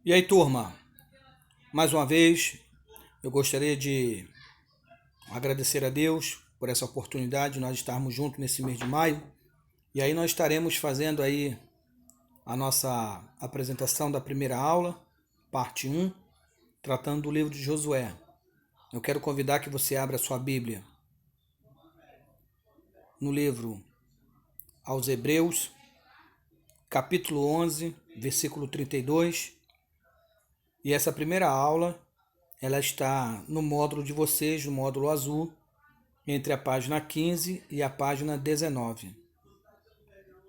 E aí, turma? Mais uma vez, eu gostaria de agradecer a Deus por essa oportunidade de nós estarmos juntos nesse mês de maio. E aí nós estaremos fazendo aí a nossa apresentação da primeira aula, parte um, tratando do livro de Josué. Eu quero convidar que você abra sua Bíblia no livro aos Hebreus, capítulo 11, versículo 32. E essa primeira aula, ela está no módulo de vocês, no módulo azul, entre a página 15 e a página 19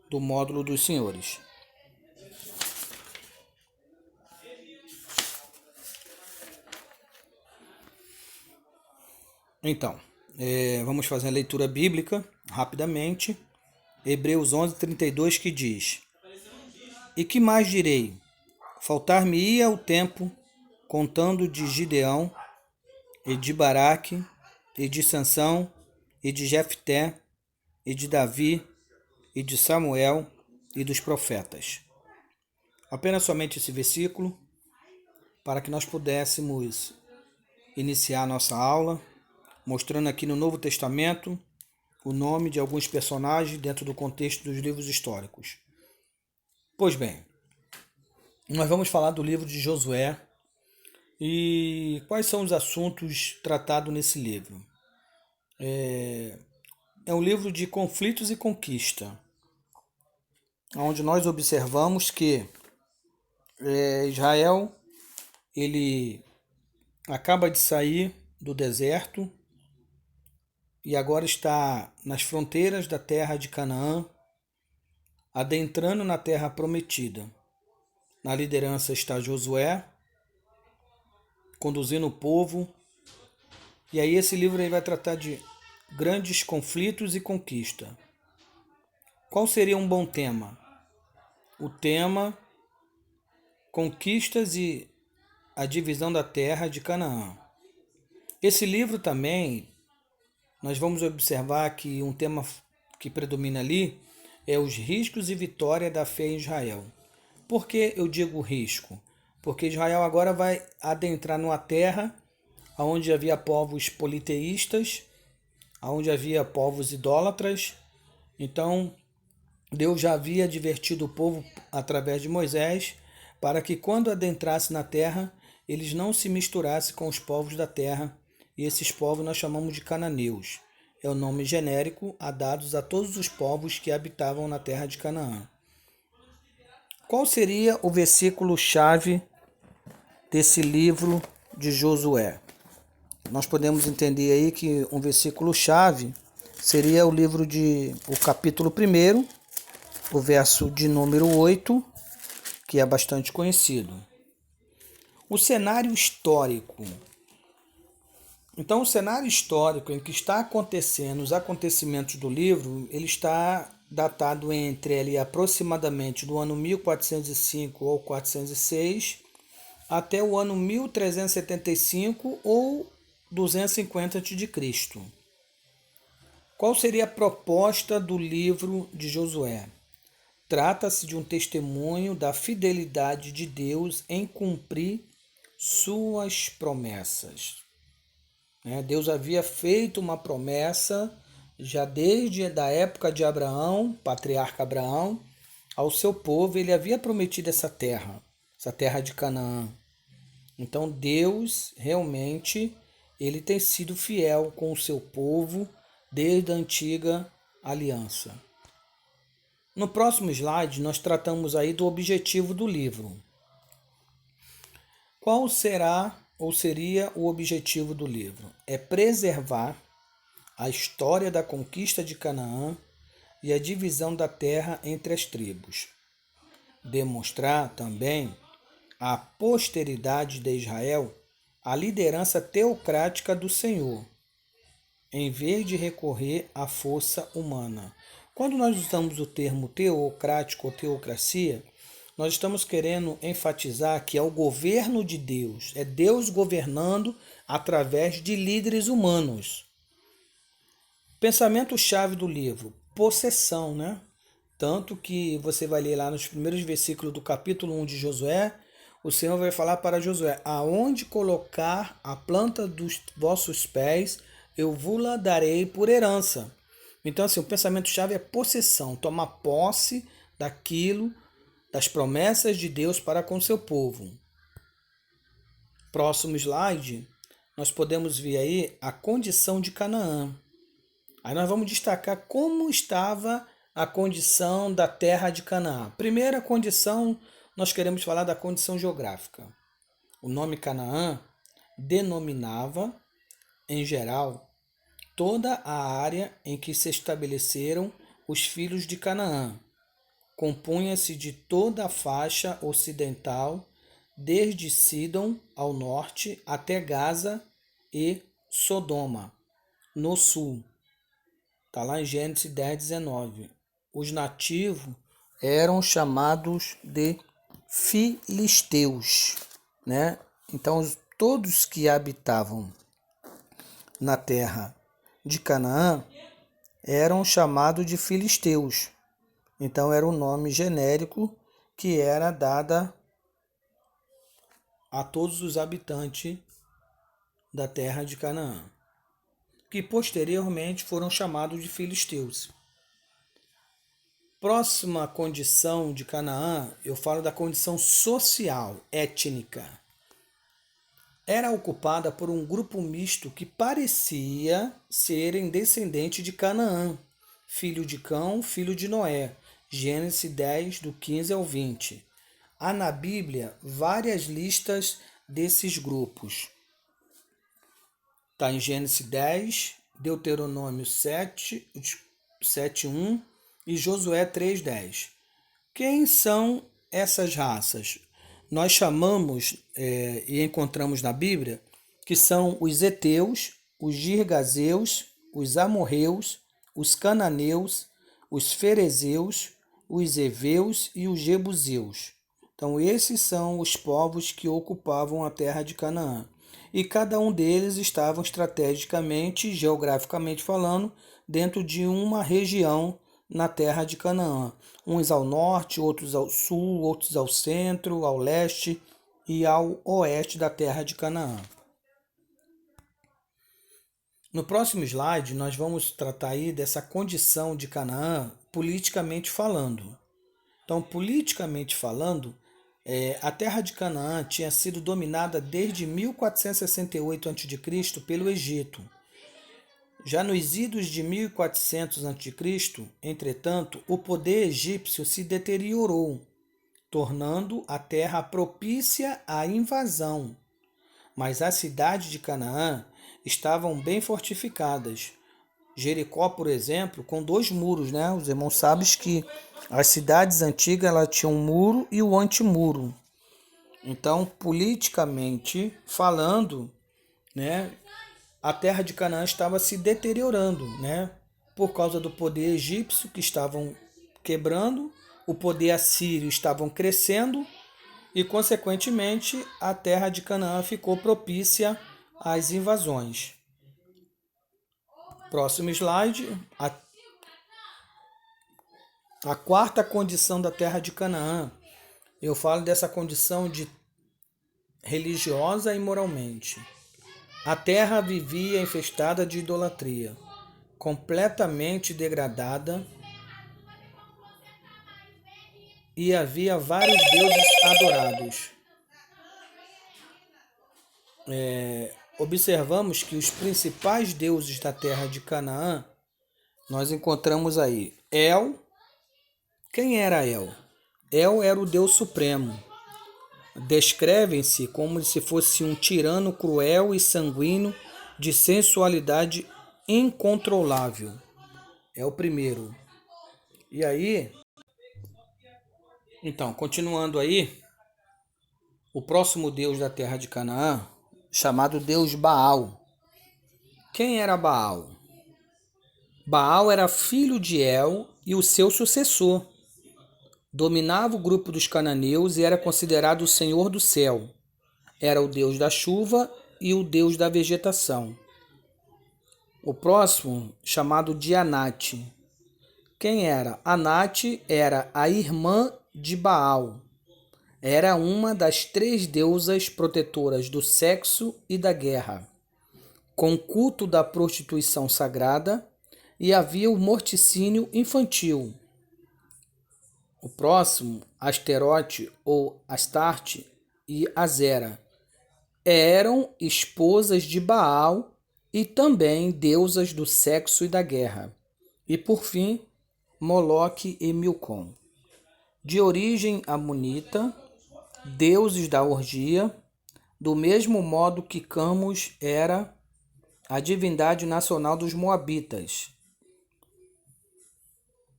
do módulo dos senhores. Então, vamos fazer a leitura bíblica rapidamente. Hebreus 11:32 que diz: E que mais direi? Faltar-me-ia o tempo, contando de Gideão, e de Baraque, e de Sansão, e de Jefté, e de Davi, e de Samuel, e dos profetas. Apenas somente esse versículo, para que nós pudéssemos iniciar a nossa aula, mostrando aqui no Novo Testamento o nome de alguns personagens dentro do contexto dos livros históricos. Pois bem, nós vamos falar do livro de Josué e quais são os assuntos tratados nesse livro. É um livro de conflitos e conquista, onde nós observamos que Israel ele acaba de sair do deserto e agora está nas fronteiras da terra de Canaã, adentrando na terra prometida. Na liderança está Josué, conduzindo o povo. E aí esse livro aí vai tratar de grandes conflitos e conquista. Qual seria um bom tema? O tema Conquistas e a divisão da terra de Canaã. Esse livro também, nós vamos observar que um tema que predomina ali é os riscos e vitória da fé em Israel. Por que eu digo risco? Porque Israel agora vai adentrar numa terra onde havia povos politeístas, onde havia povos idólatras. Então, Deus já havia advertido o povo através de Moisés para que quando adentrasse na terra, eles não se misturassem com os povos da terra. E esses povos nós chamamos de cananeus. É o nome genérico a dados a todos os povos que habitavam na terra de Canaã. Qual seria o versículo-chave desse livro de Josué? Nós podemos entender aí que um versículo-chave seria o capítulo 1, o verso de número 8, que é bastante conhecido. O cenário histórico. Então, o cenário histórico em que está acontecendo os acontecimentos do livro, ele está datado entre ali aproximadamente do ano 1405 ou 406 até o ano 1375 ou 250 a.C. Qual seria a proposta do livro de Josué? Trata-se de um testemunho da fidelidade de Deus em cumprir suas promessas. Deus havia feito uma promessa já desde a época de Abraão, patriarca Abraão, ao seu povo. Ele havia prometido essa terra de Canaã. Então Deus realmente ele tem sido fiel com o seu povo desde a antiga aliança. No próximo slide, nós tratamos aí do objetivo do livro. Qual será ou seria o objetivo do livro? É preservar a história da conquista de Canaã e a divisão da terra entre as tribos. Demonstrar também à posteridade de Israel a liderança teocrática do Senhor, em vez de recorrer à força humana. Quando nós usamos o termo teocrático ou teocracia, nós estamos querendo enfatizar que é o governo de Deus, é Deus governando através de líderes humanos. Pensamento-chave do livro, possessão, né? Tanto que você vai ler lá nos primeiros versículos do capítulo 1 de Josué, o Senhor vai falar para Josué: aonde colocar a planta dos vossos pés, eu vos-la darei por herança. Então, assim, o pensamento-chave é possessão, tomar posse daquilo, das promessas de Deus para com seu povo. Próximo slide, nós podemos ver aí a condição de Canaã. Aí nós vamos destacar como estava a condição da terra de Canaã. Primeira condição, nós queremos falar da condição geográfica. O nome Canaã denominava, em geral, toda a área em que se estabeleceram os filhos de Canaã. Compunha-se de toda a faixa ocidental, desde Sidom ao norte até Gaza e Sodoma, no sul. Está lá em Gênesis 10, 19. Os nativos eram chamados de filisteus, né? Então, todos que habitavam na terra de Canaã eram chamados de filisteus. Então, era um nome genérico que era dado a todos os habitantes da terra de Canaã, que posteriormente foram chamados de filisteus. Próxima condição de Canaã, eu falo da condição social, étnica. Era ocupada por um grupo misto que parecia serem descendentes de Canaã, filho de Cão, filho de Noé. Gênesis 10, do 15 ao 20. Há na Bíblia várias listas desses grupos. Está em Gênesis 10, Deuteronômio 7, 7:1 e Josué 3:10. Quem são essas raças? Nós chamamos e encontramos na Bíblia que são os heteus, os girgazeus, os amorreus, os cananeus, os ferezeus, os heveus e os jebuseus. Então esses são os povos que ocupavam a terra de Canaã. E cada um deles estavam estrategicamente, geograficamente falando, dentro de uma região na terra de Canaã. Uns ao norte, outros ao sul, outros ao centro, ao leste e ao oeste da terra de Canaã. No próximo slide, nós vamos tratar aí dessa condição de Canaã politicamente falando. Então, politicamente falando, a terra de Canaã tinha sido dominada desde 1468 a.C. pelo Egito. Já nos idos de 1400 a.C., entretanto, o poder egípcio se deteriorou, tornando a terra propícia à invasão. Mas as cidades de Canaã estavam bem fortificadas. Jericó, por exemplo, com 2 muros, né? Os irmãos sabem que as cidades antigas ela tinham um muro e o antimuro. Então, politicamente falando, né, a terra de Canaã estava se deteriorando, né, por causa do poder egípcio que estavam quebrando, o poder assírio estavam crescendo e, consequentemente, a terra de Canaã ficou propícia às invasões. Próximo slide. A quarta condição da terra de Canaã. Eu falo dessa condição de religiosa e moralmente. A terra vivia infestada de idolatria, completamente degradada, e havia vários deuses adorados. Observamos que os principais deuses da terra de Canaã, nós encontramos aí El. Quem era El? El era o Deus Supremo. Descrevem-se como se fosse um tirano cruel e sanguíneo de sensualidade incontrolável. É o primeiro. E aí, então, continuando aí, o próximo deus da terra de Canaã, chamado Deus Baal. Quem era Baal? Baal era filho de El e o seu sucessor. Dominava o grupo dos cananeus e era considerado o senhor do céu. Era o deus da chuva e o deus da vegetação. O próximo, chamado de Anate. Quem era? Anate era a irmã de Baal. Era uma das 3 deusas protetoras do sexo e da guerra, com culto da prostituição sagrada, e havia o morticínio infantil. O próximo, Asterote ou Astarte e Azera, eram esposas de Baal e também deusas do sexo e da guerra. E por fim, Moloque e Milcom. De origem amonita, deuses da orgia, do mesmo modo que Camus era a divindade nacional dos Moabitas.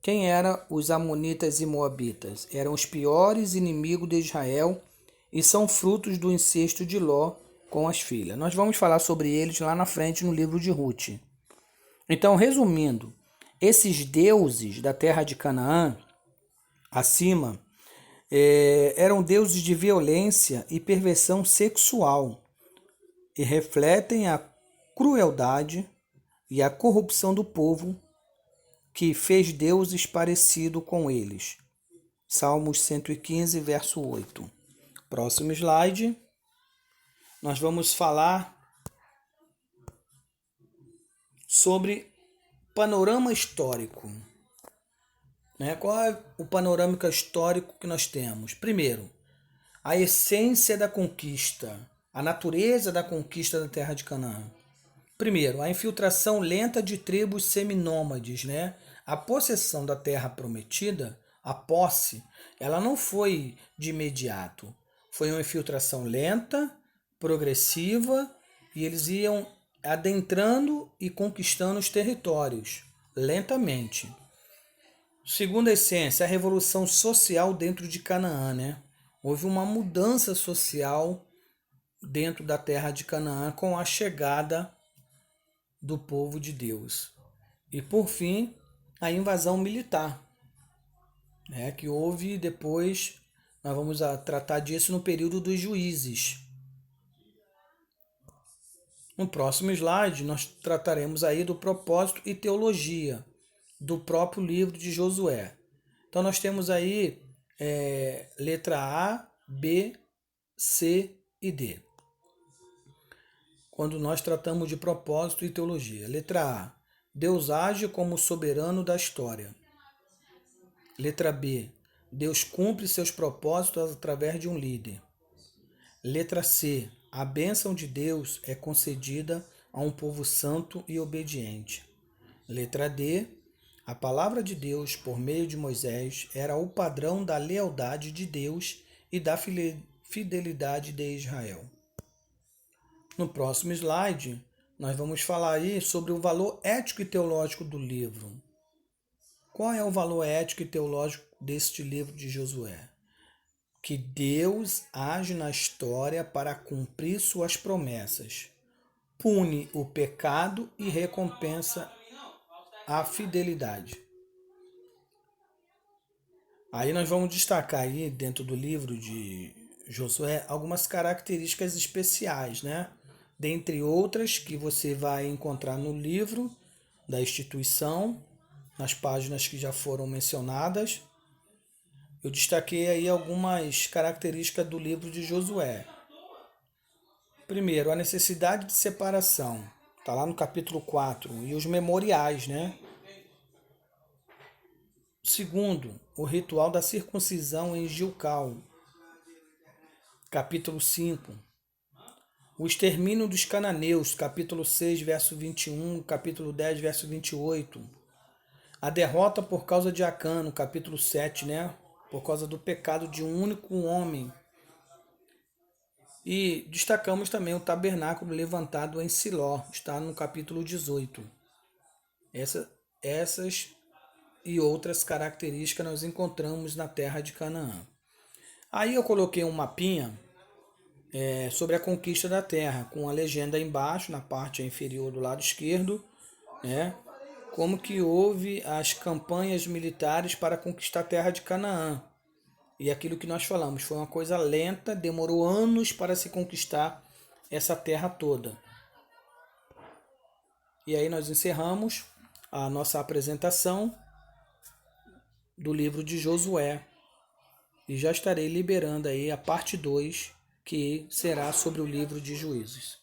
Quem eram os amonitas e moabitas? Eram os piores inimigos de Israel e são frutos do incesto de Ló com as filhas. Nós vamos falar sobre eles lá na frente no livro de Ruth. Então, resumindo, esses deuses da terra de Canaã, acima, eram deuses de violência e perversão sexual e refletem a crueldade e a corrupção do povo que fez deuses parecido com eles. Salmos 115, verso 8. Próximo slide. Nós vamos falar sobre panorama histórico. Qual é o panorama histórico que nós temos? Primeiro, a essência da conquista, a natureza da conquista da terra de Canaã. Primeiro, a infiltração lenta de tribos seminômades, A possessão da terra prometida, a posse, ela não foi de imediato. Foi uma infiltração lenta, progressiva, e eles iam adentrando e conquistando os territórios, lentamente. Segunda essência, a revolução social dentro de Canaã, Houve uma mudança social dentro da terra de Canaã com a chegada do povo de Deus. E por fim, a invasão militar, que houve depois. Nós vamos tratar disso no período dos juízes. No próximo slide, nós trataremos aí do propósito e teologia do próprio livro de Josué. Então, nós temos aí letra A, B, C e D. Quando nós tratamos de propósito e teologia. Letra A, Deus age como soberano da história. Letra B, Deus cumpre seus propósitos através de um líder. Letra C, a bênção de Deus é concedida a um povo santo e obediente. Letra D, a palavra de Deus por meio de Moisés era o padrão da lealdade de Deus e da fidelidade de Israel. No próximo slide, nós vamos falar aí sobre o valor ético e teológico do livro. Qual é o valor ético e teológico deste livro de Josué? Que Deus age na história para cumprir suas promessas, pune o pecado e recompensa a fidelidade. Aí nós vamos destacar aí dentro do livro de Josué algumas características especiais, Dentre outras que você vai encontrar no livro da instituição, nas páginas que já foram mencionadas. Eu destaquei aí algumas características do livro de Josué. Primeiro, a necessidade de separação. Está lá no capítulo 4. E os memoriais, Segundo, o ritual da circuncisão em Gilgal. Capítulo 5. O extermínio dos cananeus. Capítulo 6, verso 21. Capítulo 10, verso 28. A derrota por causa de Acã, no capítulo 7, Por causa do pecado de um único homem. E destacamos também o tabernáculo levantado em Siló, está no capítulo 18. Essas e outras características nós encontramos na terra de Canaã. Aí eu coloquei um mapinha sobre a conquista da terra, com a legenda embaixo, na parte inferior do lado esquerdo, como que houve as campanhas militares para conquistar a terra de Canaã. E aquilo que nós falamos, foi uma coisa lenta, demorou anos para se conquistar essa terra toda. E aí nós encerramos a nossa apresentação do livro de Josué. e já estarei liberando aí a parte 2, que será sobre o livro de Juízes.